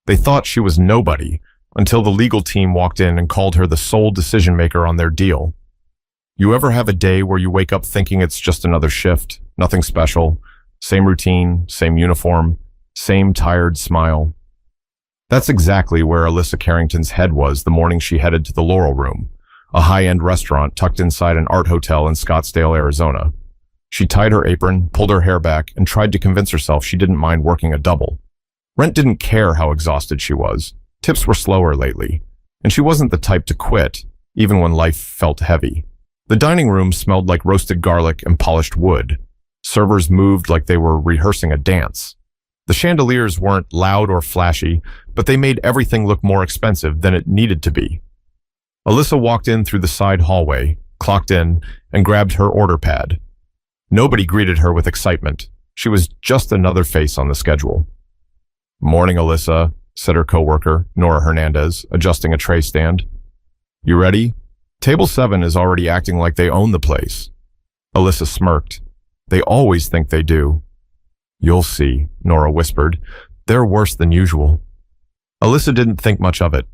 They thought she was nobody until the legal team walked in and called her the sole decision maker on their deal. You ever have a day where you wake up thinking it's just another shift, nothing special, same routine, same uniform, same tired smile? That's exactly where Alyssa Carrington's head was the morning she headed to the Laurel Room, a high-end restaurant tucked inside an art hotel in Scottsdale, Arizona. She tied her apron, pulled her hair back, and tried to convince herself she didn't mind working a double. Rent didn't care how exhausted she was. Tips were slower lately, and she wasn't the type to quit, even when life felt heavy. The dining room smelled like roasted garlic and polished wood. Servers moved like they were rehearsing a dance. The chandeliers weren't loud or flashy, but they made everything look more expensive than it needed to be. Alyssa walked in through the side hallway, clocked in, and grabbed her order pad. Nobody greeted her with excitement. She was just another face on the schedule. "Morning, Alyssa," said her coworker, Nora Hernandez, adjusting a tray stand. "You ready? Table 7 is already acting like they own the place." Alyssa smirked. "They always think they do." "You'll see," Nora whispered. "They're worse than usual." Alyssa didn't think much of it.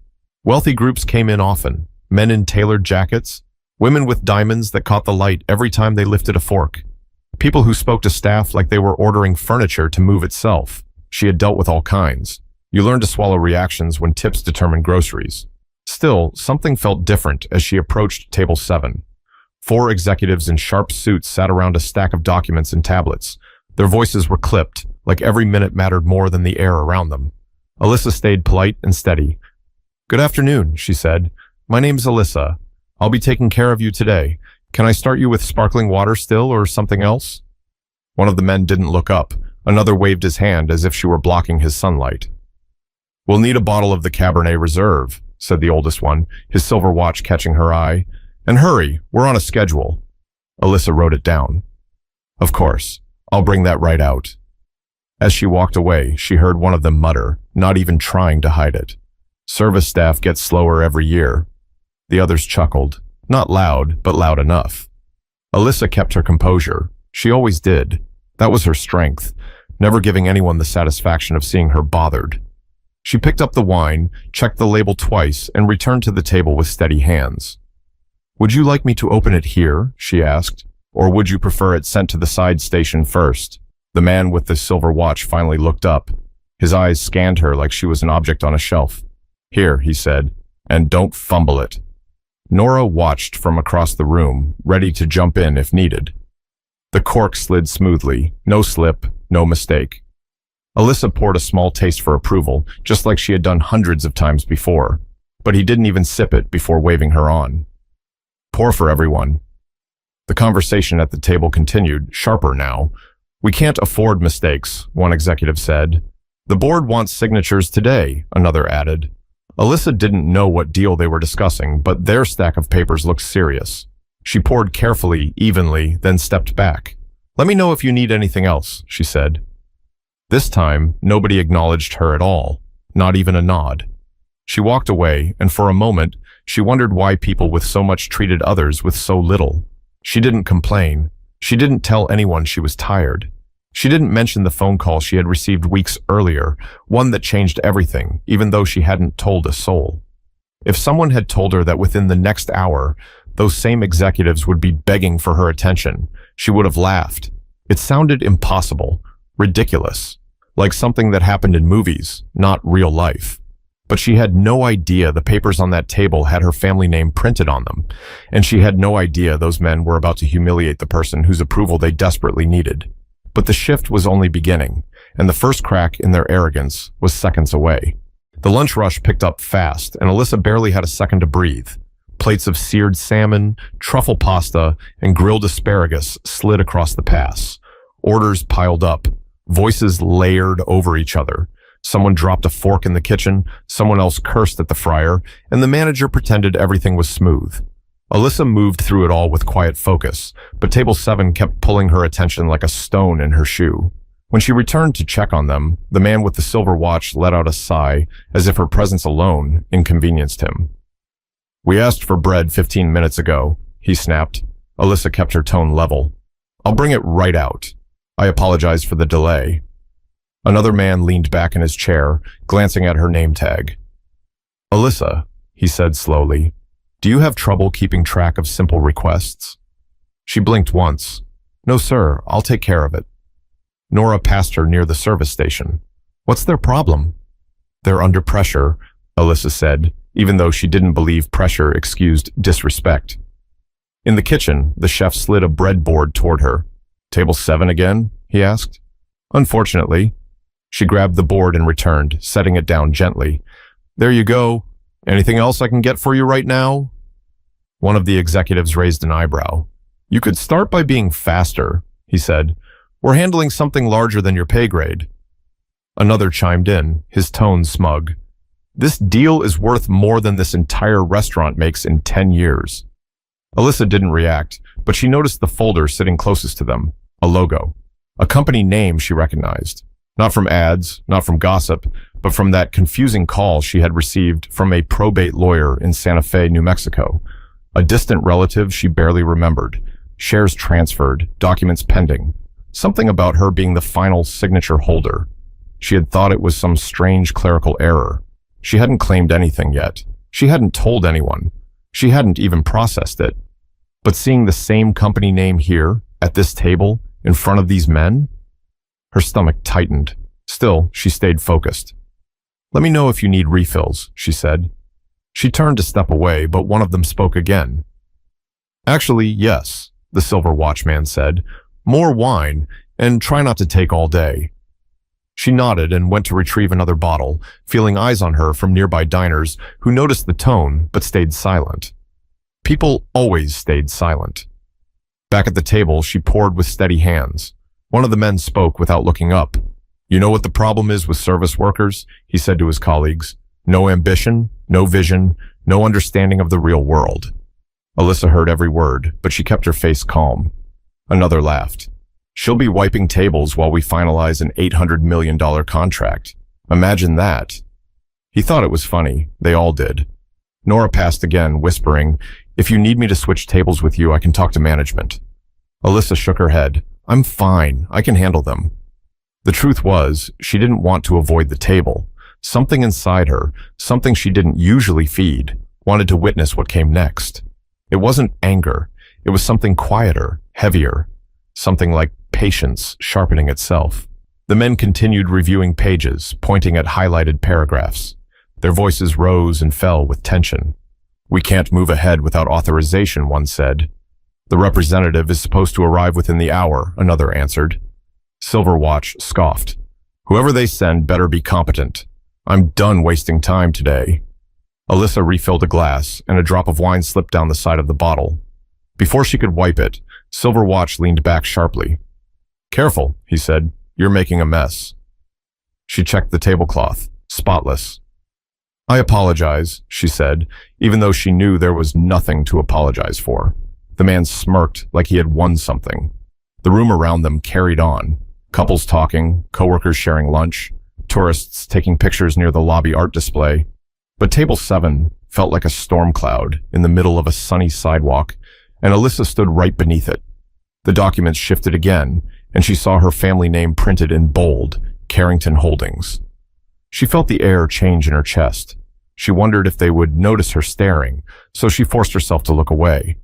Wealthy groups came in often, men in tailored jackets, women with diamonds that caught the light every time they lifted a fork, people who spoke to staff like they were ordering furniture to move itself. She had dealt with all kinds. You learned to swallow reactions when tips determined groceries. Still, something felt different as she approached table 7. 4 executives in sharp suits sat around a stack of documents and tablets. Their voices were clipped, like every minute mattered more than the air around them. Alyssa stayed polite and steady. "Good afternoon," she said. "My name's Alyssa. I'll be taking care of you today. Can I start you with sparkling water still or something else?" One of the men didn't look up. Another waved his hand as if she were blocking his sunlight. "We'll need a bottle of the Cabernet Reserve," said the oldest one, his silver watch catching her eye. "And hurry, we're on a schedule." Alyssa wrote it down. "Of course, I'll bring that right out." As she walked away, she heard one of them mutter, not even trying to hide it. "Service staff gets slower every year." The others chuckled, not loud, but loud enough. Alyssa kept her composure. She always did. That was her strength, never giving anyone the satisfaction of seeing her bothered. She picked up the wine, checked the label twice, and returned to the table with steady hands. "Would you like me to open it here?" she asked. "Or would you prefer it sent to the side station first?" The man with the silver watch finally looked up. His eyes scanned her like she was an object on a shelf. "Here," he said, "and don't fumble it." Nora watched from across the room, ready to jump in if needed. The cork slid smoothly, no slip, no mistake. Alyssa poured a small taste for approval, just like she had done hundreds of times before, but he didn't even sip it before waving her on. "Pour for everyone." The conversation at the table continued, sharper now. "We can't afford mistakes," one executive said. "The board wants signatures today," another added. Alyssa didn't know what deal they were discussing, but their stack of papers looked serious. She poured carefully, evenly, then stepped back. "Let me know if you need anything else," she said. This time, nobody acknowledged her at all, not even a nod. She walked away, and for a moment, she wondered why people with so much treated others with so little. She didn't complain. She didn't tell anyone she was tired. She didn't mention the phone call she had received weeks earlier, one that changed everything, even though she hadn't told a soul. If someone had told her that within the next hour, those same executives would be begging for her attention, she would have laughed. It sounded impossible, ridiculous, like something that happened in movies, not real life. But she had no idea the papers on that table had her family name printed on them, and she had no idea those men were about to humiliate the person whose approval they desperately needed. But the shift was only beginning, and the first crack in their arrogance was seconds away. The lunch rush picked up fast, and Alyssa barely had a second to breathe. Plates of seared salmon, truffle pasta, and grilled asparagus slid across the pass. Orders piled up, voices layered over each other. Someone dropped a fork in the kitchen, someone else cursed at the fryer, and the manager pretended everything was smooth. Alyssa moved through it all with quiet focus, but table 7 kept pulling her attention like a stone in her shoe. When she returned to check on them, the man with the silver watch let out a sigh, as if her presence alone inconvenienced him. "We asked for bread 15 minutes ago," he snapped. Alyssa kept her tone level. "I'll bring it right out. I apologize for the delay." Another man leaned back in his chair, glancing at her name tag. "Alyssa," he said slowly, "do you have trouble keeping track of simple requests?" She blinked once. "No, sir, I'll take care of it." Nora passed her near the service station. "What's their problem?" "They're under pressure," Alyssa said, even though she didn't believe pressure excused disrespect. In the kitchen, the chef slid a breadboard toward her. "Table 7 again?" he asked. "Unfortunately." She grabbed the board and returned, setting it down gently. "There you go. Anything else I can get for you right now?" One of the executives raised an eyebrow. "You could start by being faster," he said. "We're handling something larger than your pay grade." Another chimed in, his tone smug. "This deal is worth more than this entire restaurant makes in 10 years. Alyssa didn't react, but she noticed the folder sitting closest to them, a logo. A company name she recognized. Not from ads, not from gossip, but from that confusing call she had received from a probate lawyer in Santa Fe, New Mexico. A distant relative she barely remembered. Shares transferred, documents pending. Something about her being the final signature holder. She had thought it was some strange clerical error. She hadn't claimed anything yet. She hadn't told anyone. She hadn't even processed it. But seeing the same company name here, at this table, in front of these men? Her stomach tightened. Still, she stayed focused. "Let me know if you need refills," she said. She turned to step away, but one of them spoke again. "Actually, yes," the silver watchman said. "More wine, and try not to take all day." She nodded and went to retrieve another bottle, feeling eyes on her from nearby diners who noticed the tone but stayed silent. People always stayed silent. Back at the table, she poured with steady hands. One of the men spoke without looking up. "You know what the problem is with service workers?" he said to his colleagues. "No ambition, no vision, no understanding of the real world." Alyssa heard every word, but she kept her face calm. Another laughed. "She'll be wiping tables while we finalize an $800 million contract. Imagine that." He thought it was funny. They all did. Nora passed again, whispering, "If you need me to switch tables with you, I can talk to management." Alyssa shook her head. "I'm fine. I can handle them." The truth was, she didn't want to avoid the table. Something inside her, something she didn't usually feed, wanted to witness what came next. It wasn't anger. It was something quieter, heavier. Something like patience sharpening itself. The men continued reviewing pages, pointing at highlighted paragraphs. Their voices rose and fell with tension. "We can't move ahead without authorization," one said. "The representative is supposed to arrive within the hour," another answered. Silverwatch scoffed. "Whoever they send better be competent. I'm done wasting time today." Alyssa refilled a glass, and a drop of wine slipped down the side of the bottle. Before she could wipe it, Silverwatch leaned back sharply. "Careful," he said. "You're making a mess." She checked the tablecloth. Spotless. "I apologize," she said, even though she knew there was nothing to apologize for. The man smirked like he had won something. The room around them carried on. Couples talking, coworkers sharing lunch, tourists taking pictures near the lobby art display. But table 7 felt like a storm cloud in the middle of a sunny sidewalk, and Alyssa stood right beneath it. The documents shifted again, and she saw her family name printed in bold, Carrington Holdings. She felt the air change in her chest. She wondered if they would notice her staring, so she forced herself to look away.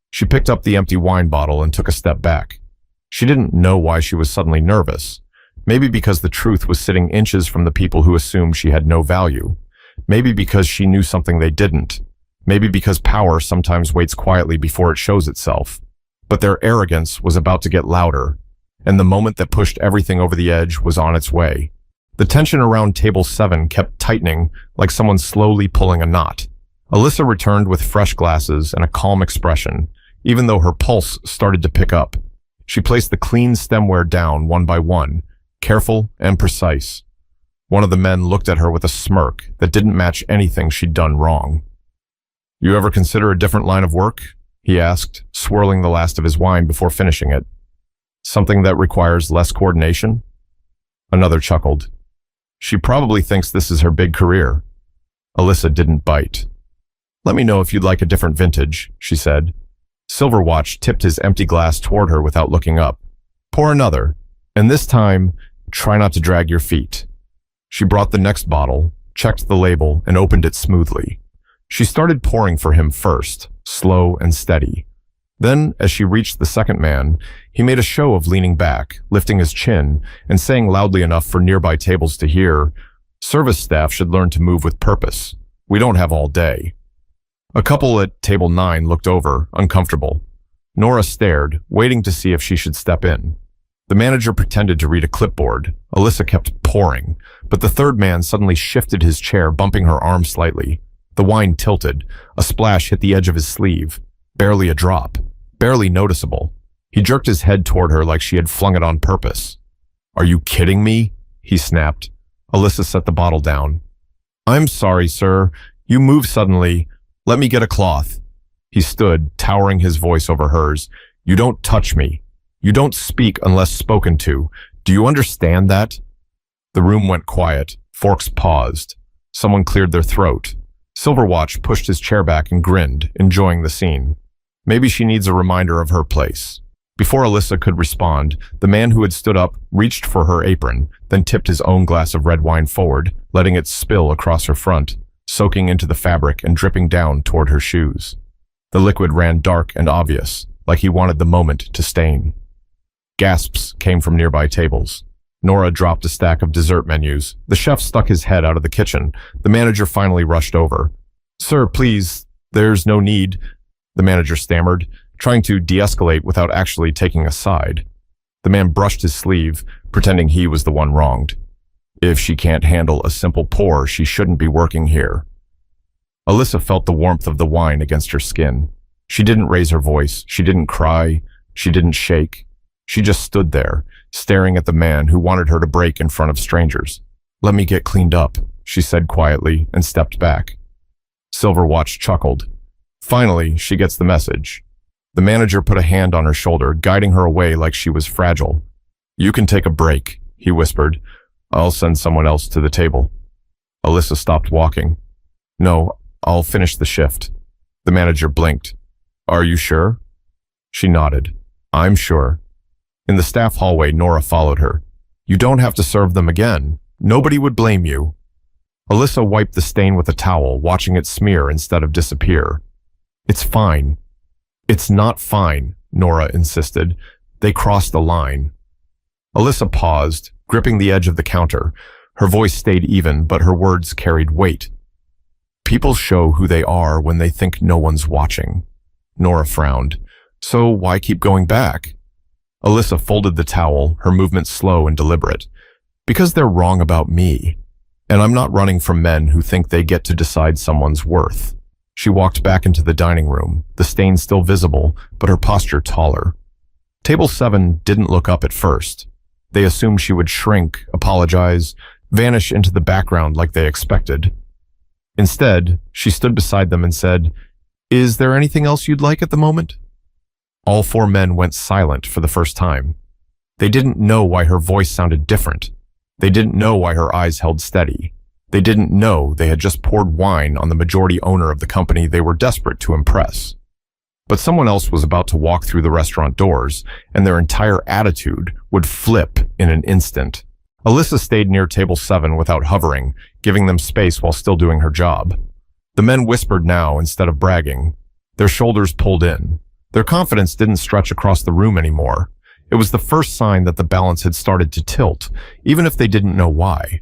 She picked up the empty wine bottle and took a step back. She didn't know why she was suddenly nervous. Maybe because the truth was sitting inches from the people who assumed she had no value. Maybe because she knew something they didn't. Maybe because power sometimes waits quietly before it shows itself. But their arrogance was about to get louder, and the moment that pushed everything over the edge was on its way. The tension around table 7 kept tightening like someone slowly pulling a knot. Alyssa returned with fresh glasses and a calm expression, even though her pulse started to pick up. She placed the clean stemware down one by one, careful and precise. One of the men looked at her with a smirk that didn't match anything she'd done wrong. "You ever consider a different line of work?" he asked, swirling the last of his wine before finishing it. "Something that requires less coordination?" Another chuckled. "She probably thinks this is her big career." Alyssa didn't bite. "Let me know if you'd like a different vintage," she said. Silverwatch tipped his empty glass toward her without looking up. "Pour another, and this time, Try not to drag your feet. She brought the next bottle, checked the label, and opened it smoothly. She started pouring for him first, slow and steady. Then, as she reached the second man, he made a show of leaning back, lifting his chin, and saying loudly enough for nearby tables to hear, "Service staff should learn to move with purpose. We don't have all day." A couple at table 9 looked over, uncomfortable. Nora stared, waiting to see if she should step in. The manager pretended to read a clipboard. Alyssa kept pouring, but the third man suddenly shifted his chair, bumping her arm slightly. The wine tilted. A splash hit the edge of his sleeve. Barely a drop. Barely noticeable. He jerked his head toward her like she had flung it on purpose. "Are you kidding me?" he snapped. Alyssa set the bottle down. "I'm sorry, sir. You moved suddenly. Let me get a cloth." He stood, towering his voice over hers. "You don't touch me. You don't speak unless spoken to. Do you understand that?" The room went quiet. Forks paused. Someone cleared their throat. Silverwatch pushed his chair back and grinned, enjoying the scene. Maybe she needs a reminder of her place. Before Alyssa could respond, the man who had stood up reached for her apron, then tipped his own glass of red wine forward, letting it spill across her front, soaking into the fabric and dripping down toward her shoes. The liquid ran dark and obvious, like he wanted the moment to stain. Gasps came from nearby tables. Nora dropped a stack of dessert menus. The chef stuck his head out of the kitchen. The manager finally rushed over. "Sir, please, there's no need," the manager stammered, trying to de-escalate without actually taking a side. The man brushed his sleeve, pretending he was the one wronged. "If she can't handle a simple pour, she shouldn't be working here." Alyssa felt the warmth of the wine against her skin. She didn't raise her voice. She didn't cry. She didn't shake. She just stood there, staring at the man who wanted her to break in front of strangers. "Let me get cleaned up," she said quietly, and stepped back. Silverwatch chuckled. Finally, she gets the message. The manager put a hand on her shoulder, guiding her away like she was fragile. "You can take a break," he whispered. "I'll send someone else to the table." Alyssa stopped walking. "No, I'll finish the shift." The manager blinked. "Are you sure?" She nodded. "I'm sure." In the staff hallway, Nora followed her. "You don't have to serve them again. Nobody would blame you." Alyssa wiped the stain with a towel, watching it smear instead of disappear. "It's fine." "It's not fine," Nora insisted. "They crossed the line." Alyssa paused, gripping the edge of the counter. Her voice stayed even, but her words carried weight. "People show who they are when they think no one's watching." Nora frowned. "So why keep going back?" Alyssa folded the towel, her movement slow and deliberate. "Because they're wrong about me. And I'm not running from men who think they get to decide someone's worth." She walked back into the dining room, the stain still visible, but her posture taller. Table 7 didn't look up at first. They assumed she would shrink, apologize, vanish into the background like they expected. Instead, she stood beside them and said, "Is there anything else you'd like at the moment?" All 4 men went silent for the first time. They didn't know why her voice sounded different. They didn't know why her eyes held steady. They didn't know they had just poured wine on the majority owner of the company they were desperate to impress. But someone else was about to walk through the restaurant doors, and their entire attitude would flip in an instant. Alyssa stayed near table 7 without hovering, giving them space while still doing her job. The men whispered now instead of bragging. Their shoulders pulled in. Their confidence didn't stretch across the room anymore. It was the first sign that the balance had started to tilt, even if they didn't know why.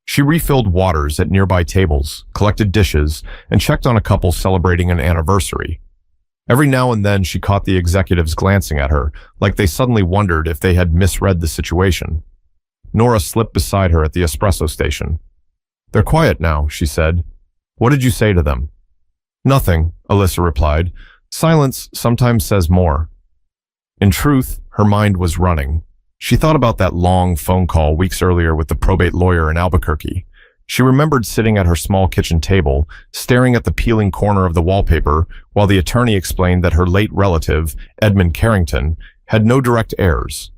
She refilled waters at nearby tables, collected dishes, and checked on a couple celebrating an anniversary. Every now and then she caught the executives glancing at her, like they suddenly wondered if they had misread the situation. Nora slipped beside her at the espresso station. "They're quiet now," she said. "What did you say to them?" "Nothing," Alyssa replied. "Silence sometimes says more." In truth, her mind was running. She thought about that long phone call weeks earlier with the probate lawyer in Albuquerque. She remembered sitting at her small kitchen table, staring at the peeling corner of the wallpaper, while the attorney explained that her late relative, Edmund Carrington, had no direct heirs.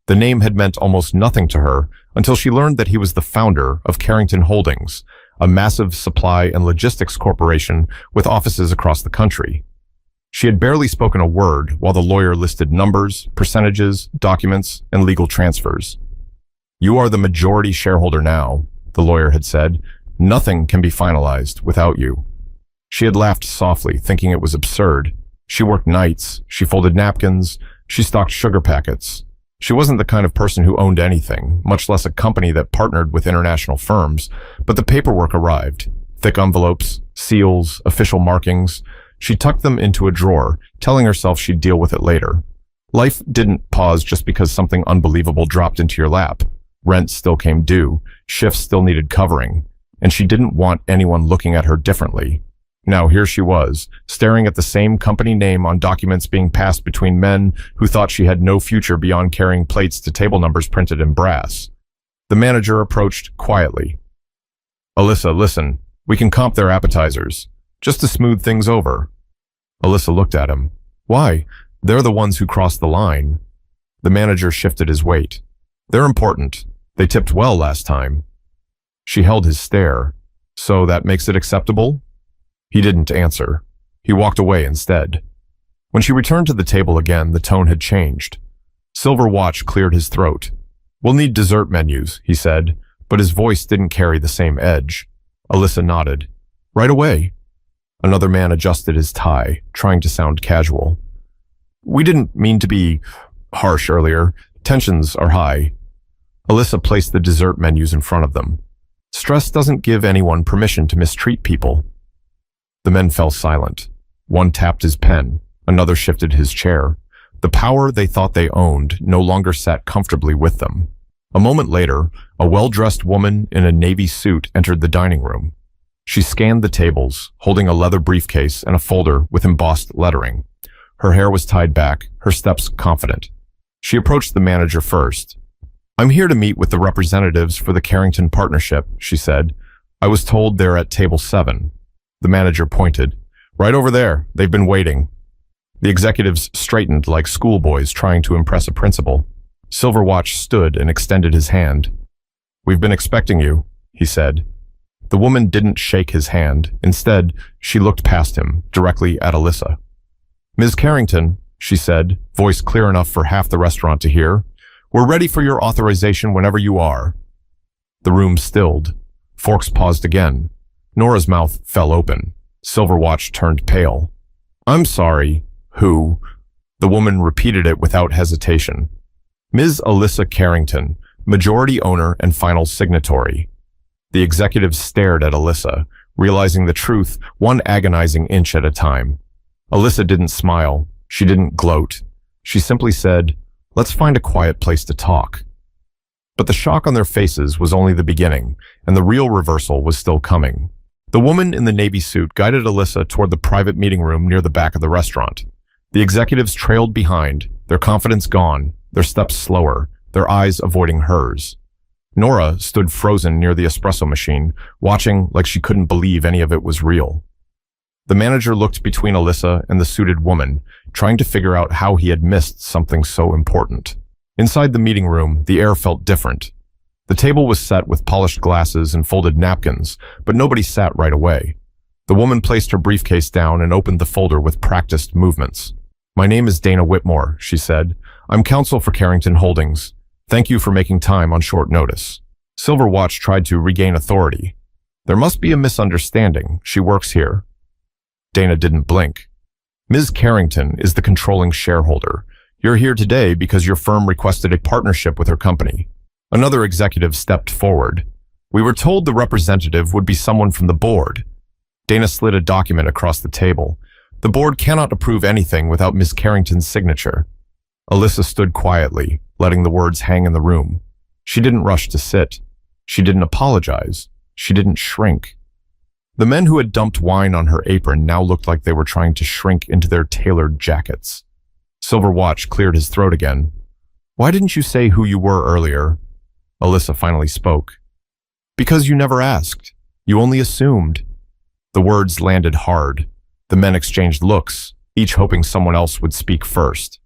The name had meant almost nothing to her until she learned that he was the founder of Carrington Holdings, a massive supply and logistics corporation with offices across the country. She had barely spoken a word while the lawyer listed numbers, percentages, documents, and legal transfers. You are the majority shareholder now, the lawyer had said. Nothing can be finalized without you. She had laughed softly, thinking it was absurd. She worked nights, she folded napkins, she stocked sugar packets. She wasn't the kind of person who owned anything, much less a company that partnered with international firms, but the paperwork arrived. Thick envelopes, seals, official markings. She tucked them into a drawer, telling herself she'd deal with it later. Life didn't pause just because something unbelievable dropped into your lap. Rent still came due, shifts still needed covering, and she didn't want anyone looking at her differently. Now here she was, staring at the same company name on documents being passed between men who thought she had no future beyond carrying plates to table numbers printed in brass. The manager approached quietly. Alyssa, listen, we can comp their appetizers, just to smooth things over. Alyssa looked at him. Why? They're the ones who crossed the line. The manager shifted his weight. They're important. They tipped well last time. She held his stare. So that makes it acceptable? He didn't answer. He walked away instead. When she returned to the table again, the tone had changed. Silver Watch cleared his throat. We'll need dessert menus, he said, but his voice didn't carry the same edge. Alyssa nodded. Right away. Another man adjusted his tie, trying to sound casual. We didn't mean to be harsh earlier. Tensions are high. Alyssa placed the dessert menus in front of them. Stress doesn't give anyone permission to mistreat people. The men fell silent. One tapped his pen. Another shifted his chair. The power they thought they owned no longer sat comfortably with them. A moment later, a well-dressed woman in a navy suit entered the dining room. She scanned the tables, holding a leather briefcase and a folder with embossed lettering. Her hair was tied back, her steps confident. She approached the manager first. I'm here to meet with the representatives for the Carrington Partnership, she said. I was told they're at table 7. The manager pointed. Right over there. They've been waiting. The executives straightened like schoolboys trying to impress a principal. Silver Watch stood and extended his hand. We've been expecting you, he said. The woman didn't shake his hand. Instead, she looked past him, directly at Alyssa. Ms. Carrington, she said, voice clear enough for half the restaurant to hear, we're ready for your authorization whenever you are. The room stilled. Forks paused again. Nora's mouth fell open. Silver Watch turned pale. I'm sorry. Who? The woman repeated it without hesitation. Ms. Alyssa Carrington, majority owner and final signatory. The executives stared at Alyssa, realizing the truth one agonizing inch at a time. Alyssa didn't smile. She didn't gloat. She simply said, let's find a quiet place to talk. But the shock on their faces was only the beginning, and the real reversal was still coming. The woman in the navy suit guided Alyssa toward the private meeting room near the back of the restaurant. The executives trailed behind, their confidence gone, their steps slower, their eyes avoiding hers. Nora stood frozen near the espresso machine, watching like she couldn't believe any of it was real. The manager looked between Alyssa and the suited woman, trying to figure out how he had missed something so important. Inside the meeting room, the air felt different. The table was set with polished glasses and folded napkins, but nobody sat right away. The woman placed her briefcase down and opened the folder with practiced movements. My name is Dana Whitmore, she said. I'm counsel for Carrington Holdings. Thank you for making time on short notice. Silver Watch tried to regain authority. There must be a misunderstanding. She works here. Dana didn't blink. Ms. Carrington is the controlling shareholder. You're here today because your firm requested a partnership with her company. Another executive stepped forward. We were told the representative would be someone from the board. Dana slid a document across the table. The board cannot approve anything without Ms. Carrington's signature. Alyssa stood quietly, letting the words hang in the room. She didn't rush to sit. She didn't apologize. She didn't shrink. The men who had dumped wine on her apron now looked like they were trying to shrink into their tailored jackets. Silver Watch cleared his throat again. Why didn't you say who you were earlier? Alyssa finally spoke. Because you never asked. You only assumed. The words landed hard. The men exchanged looks, each hoping someone else would speak first.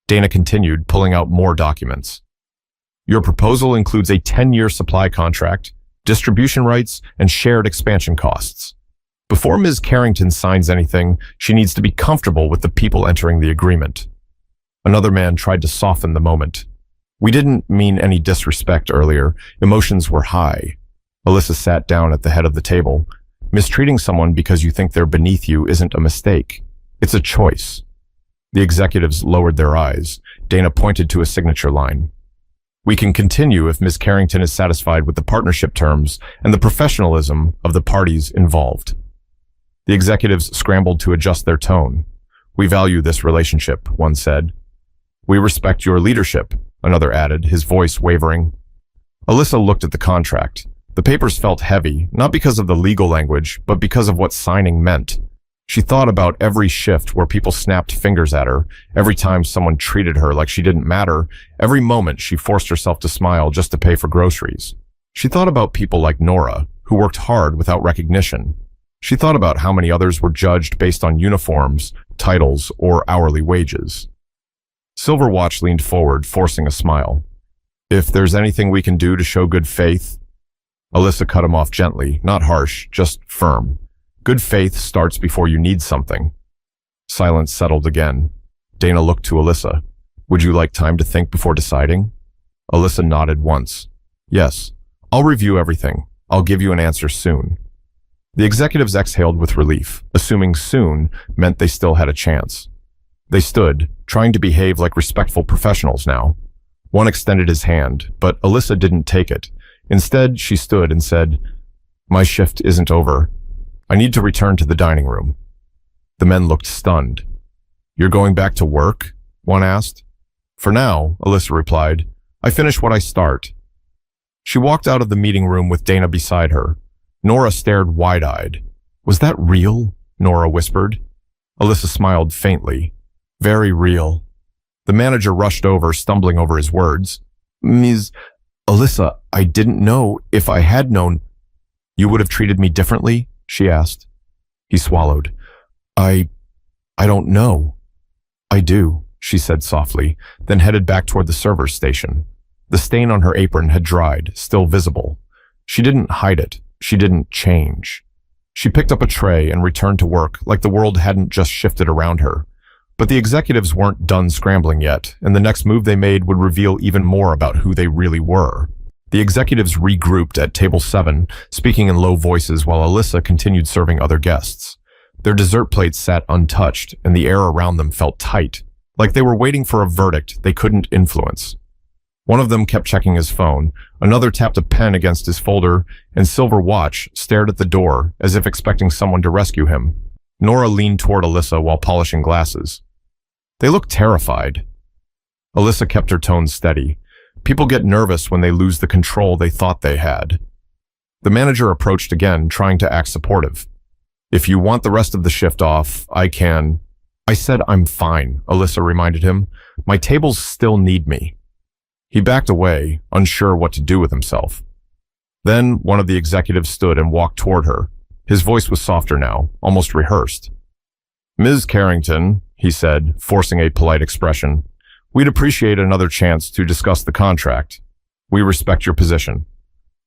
Dana continued, pulling out more documents. Your proposal includes a 10-year supply contract, distribution rights, and shared expansion costs. Before Ms. Carrington signs anything, she needs to be comfortable with the people entering the agreement. Another man tried to soften the moment. We didn't mean any disrespect earlier. Emotions were high. Alyssa sat down at the head of the table. Mistreating someone because you think they're beneath you isn't a mistake. It's a choice. The executives lowered their eyes. Dana pointed to a signature line. We can continue if Ms. Carrington is satisfied with the partnership terms and the professionalism of the parties involved. The executives scrambled to adjust their tone. We value this relationship, one said. We respect your leadership, another added, his voice wavering. Alyssa looked at the contract. The papers felt heavy, not because of the legal language, but because of what signing meant. She thought about every shift where people snapped fingers at her, every time someone treated her like she didn't matter, every moment she forced herself to smile just to pay for groceries. She thought about people like Nora, who worked hard without recognition. She thought about how many others were judged based on uniforms, titles, or hourly wages. Silverwatch leaned forward, forcing a smile. If there's anything we can do to show good faith... Alyssa cut him off gently, not harsh, just firm. Good faith starts before you need something. Silence settled again. Dana looked to Alyssa. Would you like time to think before deciding? Alyssa nodded once. Yes, I'll review everything. I'll give you an answer soon. The executives exhaled with relief, assuming soon meant they still had a chance. They stood, trying to behave like respectful professionals now. One extended his hand, but Alyssa didn't take it. Instead, she stood and said, My shift isn't over. I need to return to the dining room. The men looked stunned. You're going back to work? One asked. For now, Alyssa replied. I finish what I start. She walked out of the meeting room with Dana beside her. Nora stared wide-eyed. Was that real? Nora whispered. Alyssa smiled faintly. Very real. The manager rushed over, stumbling over his words. Ms. Alyssa, I didn't know. If I had known, you would have treated me differently? She asked. He swallowed. I don't know. I do, she said softly, then headed back toward the server's station. The stain on her apron had dried, still visible. She didn't hide it. She didn't change. She picked up a tray and returned to work like the world hadn't just shifted around her. But the executives weren't done scrambling yet, and the next move they made would reveal even more about who they really were. The executives regrouped at table 7, speaking in low voices while Alyssa continued serving other guests. Their dessert plates sat untouched, and the air around them felt tight, like they were waiting for a verdict they couldn't influence. One of them kept checking his phone, another tapped a pen against his folder, and Silverwatch stared at the door as if expecting someone to rescue him. Nora leaned toward Alyssa while polishing glasses. They looked terrified. Alyssa kept her tone steady. People get nervous when they lose the control they thought they had. The manager approached again, trying to act supportive. If you want the rest of the shift off, I can... I said I'm fine, Alyssa reminded him. My tables still need me. He backed away, unsure what to do with himself. Then one of the executives stood and walked toward her. His voice was softer now, almost rehearsed. Ms. Carrington, he said, forcing a polite expression, we'd appreciate another chance to discuss the contract. We respect your position.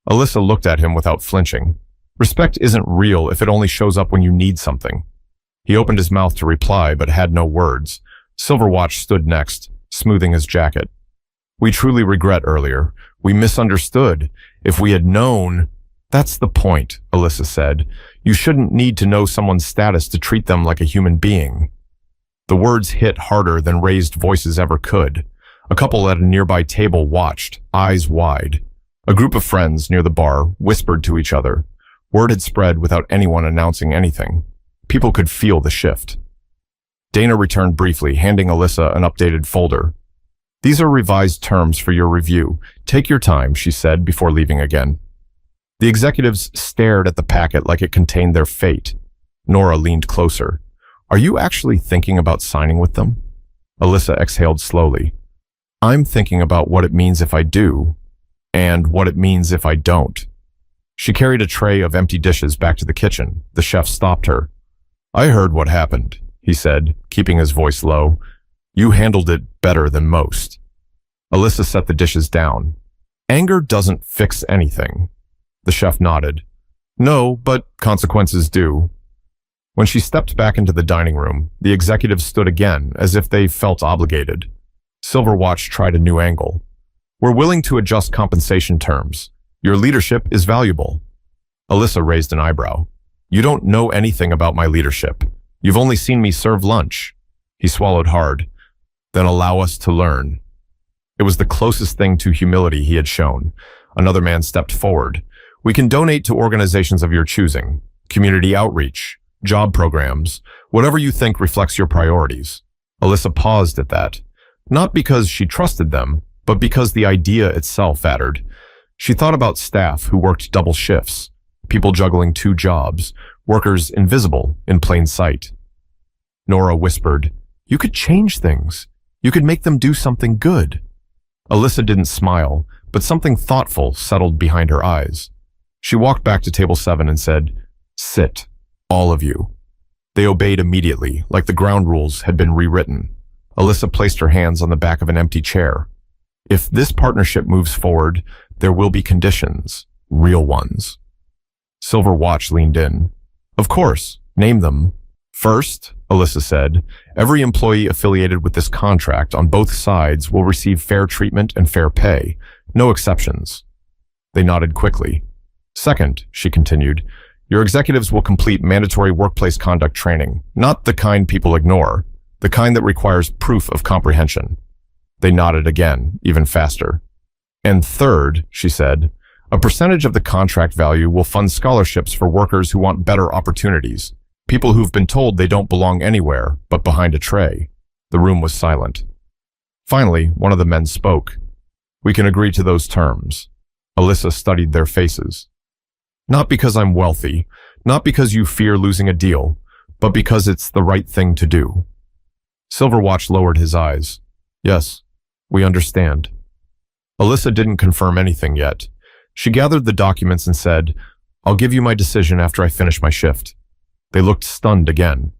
Alyssa looked at him without flinching. Respect isn't real if it only shows up when you need something. He opened his mouth to reply, but had no words. Silverwatch stood next, smoothing his jacket. We truly regret earlier. We misunderstood. If we had known... That's the point, Alyssa said. You shouldn't need to know someone's status to treat them like a human being. The words hit harder than raised voices ever could. A couple at a nearby table watched, eyes wide. A group of friends near the bar whispered to each other. Word had spread without anyone announcing anything. People could feel the shift. Dana returned briefly, handing Alyssa an updated folder. These are revised terms for your review. Take your time, she said before leaving again. The executives stared at the packet like it contained their fate. Nora leaned closer. Are you actually thinking about signing with them? Alyssa exhaled slowly. I'm thinking about what it means if I do, and what it means if I don't. She carried a tray of empty dishes back to the kitchen. The chef stopped her. I heard what happened, he said, keeping his voice low. You handled it better than most. Alyssa set the dishes down. Anger doesn't fix anything. The chef nodded. No, but consequences do. When she stepped back into the dining room, the executives stood again, as if they felt obligated. Silverwatch tried a new angle. We're willing to adjust compensation terms. Your leadership is valuable. Alyssa raised an eyebrow. You don't know anything about my leadership. You've only seen me serve lunch. He swallowed hard. Then allow us to learn. It was the closest thing to humility he had shown. Another man stepped forward. We can donate to organizations of your choosing, community outreach, job programs, whatever you think reflects your priorities. Alyssa paused at that, not because she trusted them, but because the idea itself mattered. She thought about staff who worked double shifts, people juggling 2 jobs, workers invisible in plain sight. Nora whispered, "You could change things. You could make them do something good." Alyssa didn't smile, but something thoughtful settled behind her eyes. She walked back to table 7 and said, "Sit, all of you." They obeyed immediately, like the ground rules had been rewritten. Alyssa placed her hands on the back of an empty chair. If this partnership moves forward, there will be conditions, real ones. Silver Watch leaned in. Of course, name them. First, Alyssa said, every employee affiliated with this contract on both sides will receive fair treatment and fair pay, no exceptions. They nodded quickly. Second, she continued, your executives will complete mandatory workplace conduct training, not the kind people ignore, the kind that requires proof of comprehension. They nodded again, even faster. And third, she said, a percentage of the contract value will fund scholarships for workers who want better opportunities, people who've been told they don't belong anywhere but behind a tray. The room was silent. Finally, one of the men spoke. We can agree to those terms. Alyssa studied their faces. Not because I'm wealthy, not because you fear losing a deal, but because it's the right thing to do. Silverwatch lowered his eyes. Yes, we understand. Alyssa didn't confirm anything yet. She gathered the documents and said, I'll give you my decision after I finish my shift. They looked stunned again.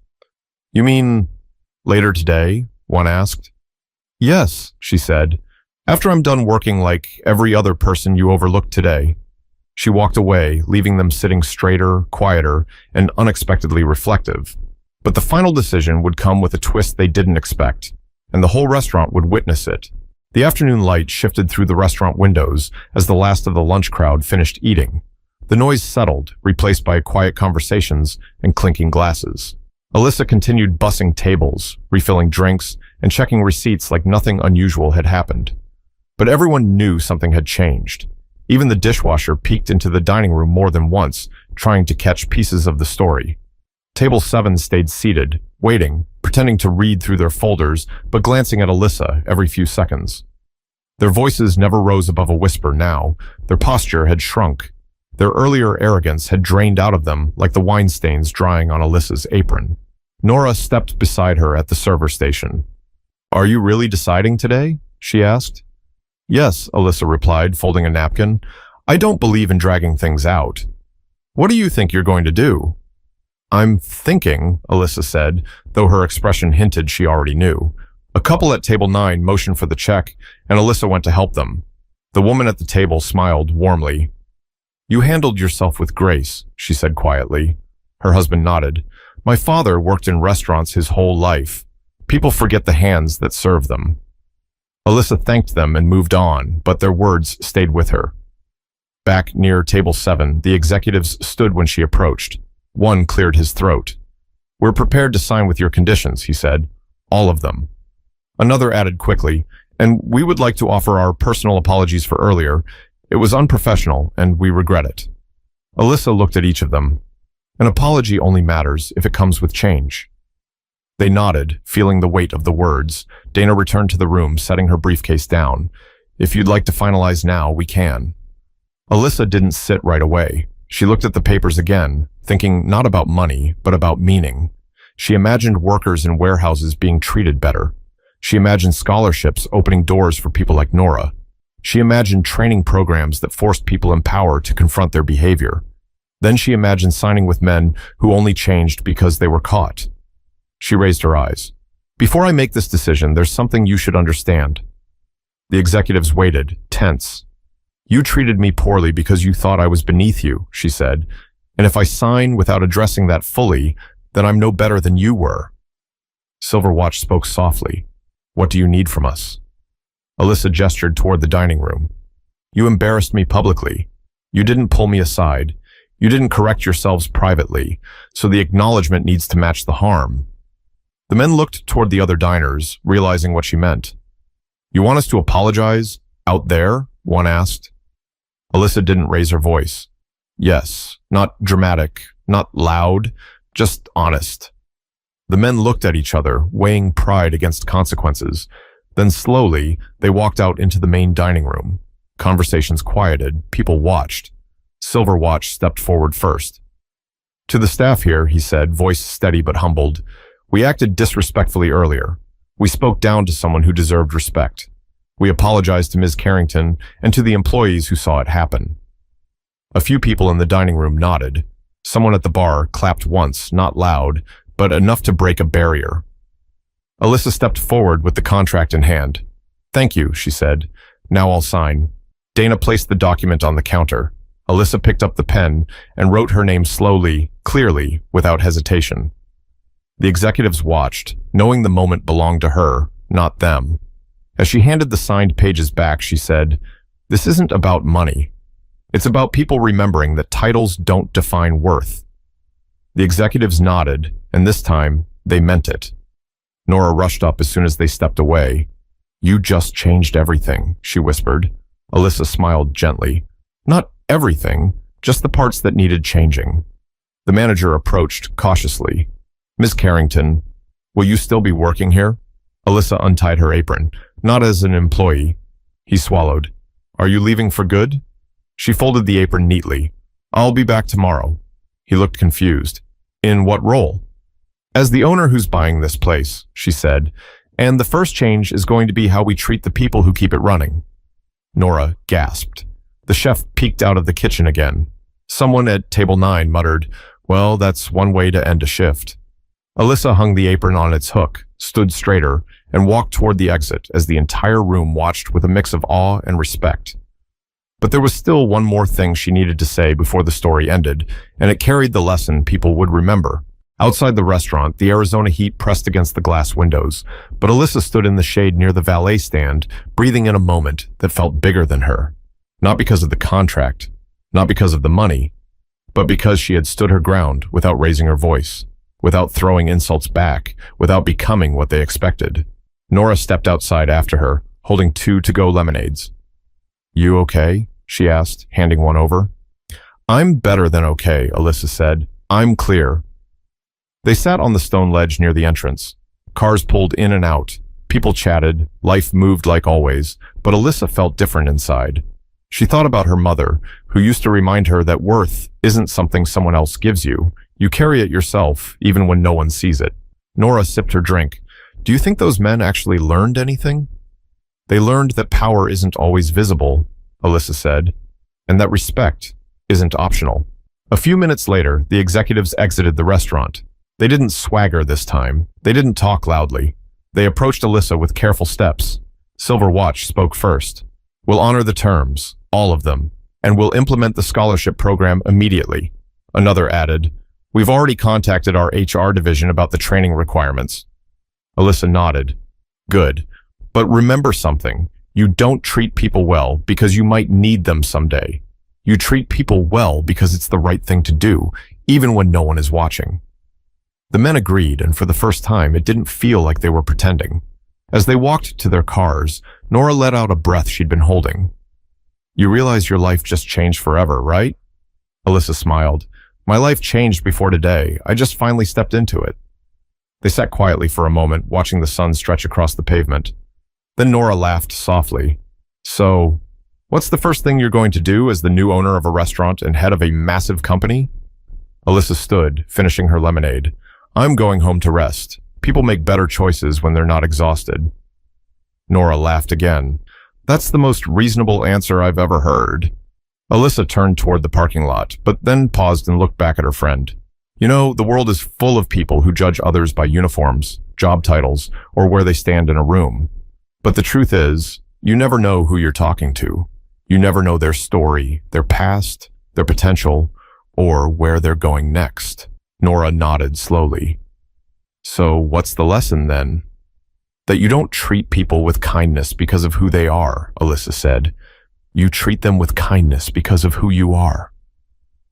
You mean later today? One asked. Yes, she said, after I'm done working like every other person you overlooked today. She walked away, leaving them sitting straighter, quieter, and unexpectedly reflective. But the final decision would come with a twist they didn't expect, and the whole restaurant would witness it. The afternoon light shifted through the restaurant windows as the last of the lunch crowd finished eating. The noise settled, replaced by quiet conversations and clinking glasses. Alyssa continued bussing tables, refilling drinks, and checking receipts like nothing unusual had happened. But everyone knew something had changed. Even the dishwasher peeked into the dining room more than once, trying to catch pieces of the story. Table 7 stayed seated, waiting, pretending to read through their folders, but glancing at Alyssa every few seconds. Their voices never rose above a whisper now. Their posture had shrunk. Their earlier arrogance had drained out of them like the wine stains drying on Alyssa's apron. Nora stepped beside her at the server station. Are you really deciding today? She asked. Yes, Alyssa replied, folding a napkin. I don't believe in dragging things out. What do you think you're going to do? I'm thinking, Alyssa said, though her expression hinted she already knew. A couple at table 9 motioned for the check, and Alyssa went to help them. The woman at the table smiled warmly. You handled yourself with grace, she said quietly. Her husband nodded. My father worked in restaurants his whole life. People forget the hands that serve them. Alyssa thanked them and moved on, but their words stayed with her. Back near table 7, the executives stood when she approached. One cleared his throat. We're prepared to sign with your conditions, he said. All of them. Another added quickly, and we would like to offer our personal apologies for earlier. It was unprofessional, and we regret it. Alyssa looked at each of them. An apology only matters if it comes with change. They nodded, feeling the weight of the words. Dana returned to the room, setting her briefcase down. If you'd like to finalize now, we can. Alyssa didn't sit right away. She looked at the papers again, thinking not about money, but about meaning. She imagined workers in warehouses being treated better. She imagined scholarships opening doors for people like Nora. She imagined training programs that forced people in power to confront their behavior. Then she imagined signing with men who only changed because they were caught. She raised her eyes. Before I make this decision, there's something you should understand. The executives waited, tense. You treated me poorly because you thought I was beneath you, she said. And if I sign without addressing that fully, then I'm no better than you were. Silverwatch spoke softly. What do you need from us? Alyssa gestured toward the dining room. You embarrassed me publicly. You didn't pull me aside. You didn't correct yourselves privately, so the acknowledgement needs to match the harm. The men looked toward the other diners, realizing what she meant. You want us to apologize? Out there? One asked. Alyssa didn't raise her voice. Yes, not dramatic, not loud, just honest. The men looked at each other, weighing pride against consequences. Then slowly, they walked out into the main dining room. Conversations quieted, people watched. Silverwatch stepped forward first. To the staff here, he said, voice steady but humbled, we acted disrespectfully earlier. We spoke down to someone who deserved respect. We apologized to Ms. Carrington and to the employees who saw it happen. A few people in the dining room nodded. Someone at the bar clapped once, not loud, but enough to break a barrier. Alyssa stepped forward with the contract in hand. Thank you, she said. Now I'll sign. Dana placed the document on the counter. Alyssa picked up the pen and wrote her name slowly, clearly, without hesitation. The executives watched, knowing the moment belonged to her, not them. As she handed the signed pages back, she said, This isn't about money. It's about people remembering that titles don't define worth. The executives nodded, and this time, they meant it. Nora rushed up as soon as they stepped away. You just changed everything, she whispered. Alyssa smiled gently. Not everything, just the parts that needed changing. The manager approached cautiously. Ms. Carrington, will you still be working here? Alyssa untied her apron. Not as an employee. He swallowed. Are you leaving for good? She folded the apron neatly. I'll be back tomorrow. He looked confused. In what role? As the owner who's buying this place, she said, and the first change is going to be how we treat the people who keep it running. Nora gasped. The chef peeked out of the kitchen again. Someone at table 9 muttered, well, that's one way to end a shift. Alyssa hung the apron on its hook, stood straighter, and walked toward the exit as the entire room watched with a mix of awe and respect. But there was still one more thing she needed to say before the story ended, and it carried the lesson people would remember. Outside the restaurant, the Arizona heat pressed against the glass windows, but Alyssa stood in the shade near the valet stand, breathing in a moment that felt bigger than her. Not because of the contract, not because of the money, but because she had stood her ground without raising her voice, without throwing insults back, without becoming what they expected. Nora stepped outside after her, holding 2 to-go lemonades. You okay? She asked, handing one over. I'm better than okay, Alyssa said. I'm clear. They sat on the stone ledge near the entrance. Cars pulled in and out. People chatted. Life moved like always, but Alyssa felt different inside. She thought about her mother, who used to remind her that worth isn't something someone else gives you. You carry it yourself, even when no one sees it. Nora sipped her drink. Do you think those men actually learned anything? They learned that power isn't always visible, Alyssa said, and that respect isn't optional. A few minutes later, the executives exited the restaurant. They didn't swagger this time. They didn't talk loudly. They approached Alyssa with careful steps. Silverwatch spoke first. We'll honor the terms, all of them, and we'll implement the scholarship program immediately. Another added, we've already contacted our HR division about the training requirements. Alyssa nodded. Good. But remember something. You don't treat people well because you might need them someday. You treat people well because it's the right thing to do, even when no one is watching. The men agreed, and for the first time, it didn't feel like they were pretending. As they walked to their cars, Nora let out a breath she'd been holding. You realize your life just changed forever, right? Alyssa smiled. My life changed before today. I just finally stepped into it. They sat quietly for a moment, watching the sun stretch across the pavement. Then Nora laughed softly. So, what's the first thing you're going to do as the new owner of a restaurant and head of a massive company? Alyssa stood, finishing her lemonade. I'm going home to rest. People make better choices when they're not exhausted. Nora laughed again. That's the most reasonable answer I've ever heard. Alyssa turned toward the parking lot, but then paused and looked back at her friend. You know, the world is full of people who judge others by uniforms, job titles, or where they stand in a room. But the truth is, you never know who you're talking to. You never know their story, their past, their potential, or where they're going next. Nora nodded slowly. So what's the lesson then? That you don't treat people with kindness because of who they are, Alyssa said. You treat them with kindness because of who you are.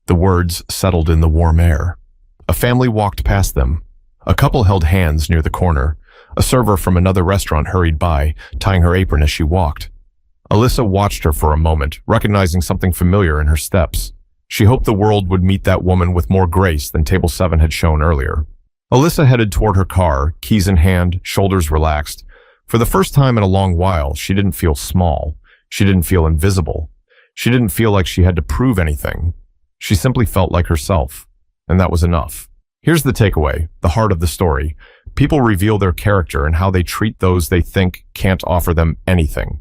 The words settled in the warm air. A family walked past them. A couple held hands near the corner. A server from another restaurant hurried by, tying her apron as she walked. Alyssa watched her for a moment, recognizing something familiar in her steps. She hoped the world would meet that woman with more grace than Table 7 had shown earlier. Alyssa headed toward her car, keys in hand, shoulders relaxed. For the first time in a long while, she didn't feel small. She didn't feel invisible. She didn't feel like she had to prove anything. She simply felt like herself, and that was enough. Here's the takeaway, the heart of the story. People reveal their character and how they treat those they think can't offer them anything.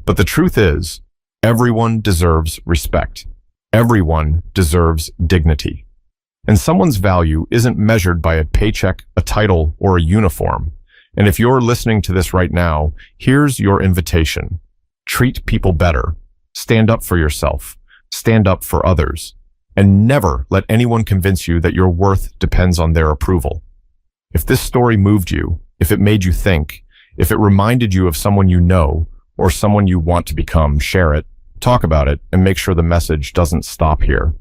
But the truth is, everyone deserves respect. Everyone deserves dignity. And someone's value isn't measured by a paycheck, a title, or a uniform. And if you're listening to this right now, here's your invitation. Treat people better. Stand up for yourself. Stand up for others. And never let anyone convince you that your worth depends on their approval. If this story moved you, if it made you think, if it reminded you of someone you know, or someone you want to become, share it, talk about it, and make sure the message doesn't stop here.